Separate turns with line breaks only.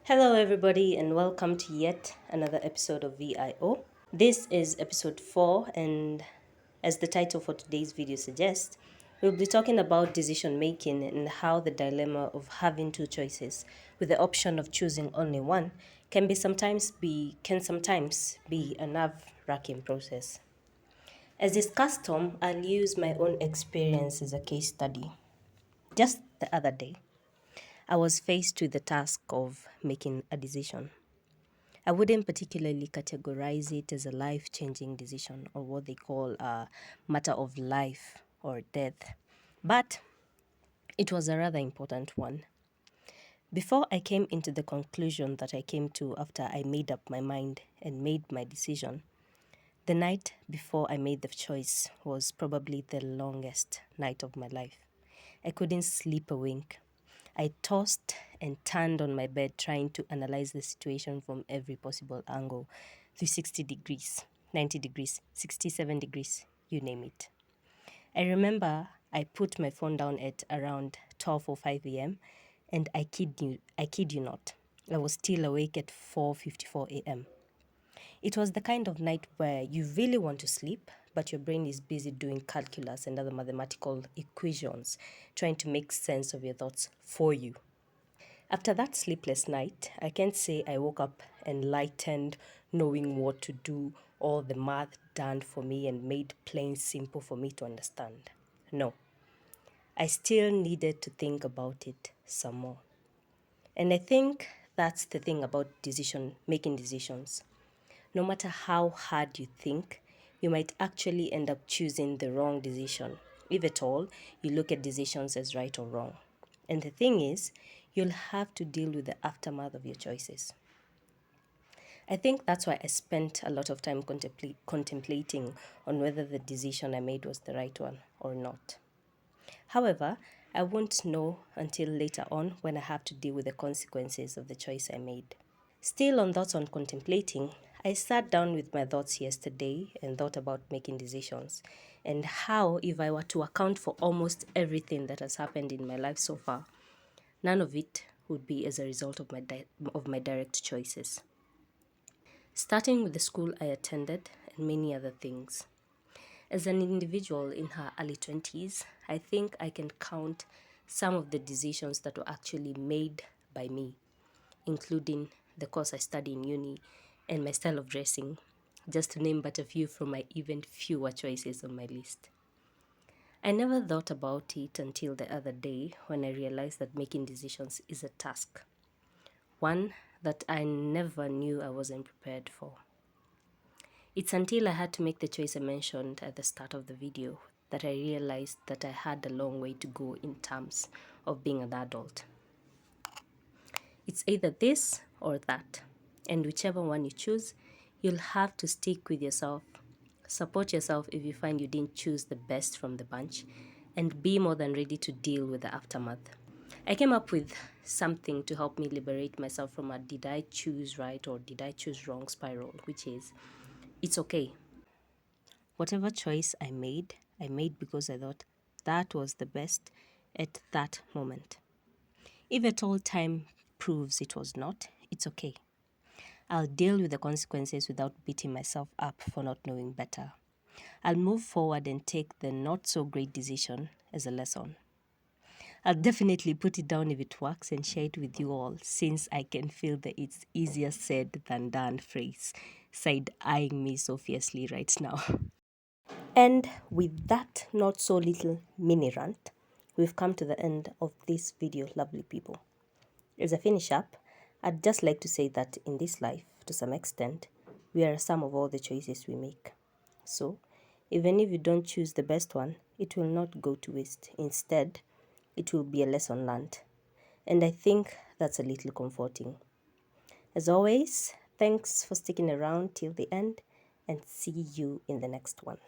Hello, everybody, and welcome to yet another episode of VIO. This is episode 4, and as the title for today's video suggests, we'll be talking about decision making and how the dilemma of having two choices with the option of choosing only one can sometimes be a nerve-wracking process. As is custom, I'll use my own experience as a case study. Just the other day, I was faced with the task of making a decision. I wouldn't particularly categorize it as a life changing decision or what they call a matter of life or death, but it was a rather important one. Before I came into the conclusion that I came to after I made up my mind and made my decision, the night before I made the choice was probably the longest night of my life. I couldn't sleep a wink. I tossed and turned on my bed trying to analyze the situation from every possible angle, 360 degrees, 90 degrees, 67 degrees, you name it. I remember I put my phone down at around 12 or 5 a.m. and I kid you not, I was still awake at 4:54 a.m. It was the kind of night where you really want to sleep, but your brain is busy doing calculus and other mathematical equations, trying to make sense of your thoughts for you. After that sleepless night, I can't say I woke up enlightened, knowing what to do, all the math done for me and made plain simple for me to understand. No, I still needed to think about it some more. And I think that's the thing about making decisions. No matter how hard you think, you might actually end up choosing the wrong decision. If at all, you look at decisions as right or wrong. And the thing is, you'll have to deal with the aftermath of your choices. I think that's why I spent a lot of time contemplating on whether the decision I made was the right one or not. However, I won't know until later on when I have to deal with the consequences of the choice I made. Still on thoughts on contemplating, I sat down with my thoughts yesterday and thought about making decisions and how, if I were to account for almost everything that has happened in my life so far, none of it would be as a result of my direct choices. Starting with the school I attended and many other things. As an individual in her early 20s, I think I can count some of the decisions that were actually made by me, including the course I study in uni and my style of dressing, just to name but a few from my even fewer choices on my list. I never thought about it until the other day when I realized that making decisions is a task, one that I never knew I wasn't prepared for. It's until I had to make the choice I mentioned at the start of the video that I realized that I had a long way to go in terms of being an adult. It's either this or that, and whichever one you choose, you'll have to stick with yourself, support yourself if you find you didn't choose the best from the bunch, and be more than ready to deal with the aftermath. I came up with something to help me liberate myself from a did I choose right or did I choose wrong spiral, which is it's okay. Whatever choice I made because I thought that was the best at that moment. If at all time proves it was not, it's okay. I'll deal with the consequences without beating myself up for not knowing better. I'll move forward and take the not so great decision as a lesson. I'll definitely put it down if it works and share it with you all, since I can feel that it's easier said than done phrase side eyeing me so fiercely right now. And with that not so little mini rant, we've come to the end of this video, lovely people. As I finish up, I'd just like to say that in this life, to some extent, we are a sum of all the choices we make. So, even if you don't choose the best one, it will not go to waste. Instead, it will be a lesson learned. And I think that's a little comforting. As always, thanks for sticking around till the end and see you in the next one.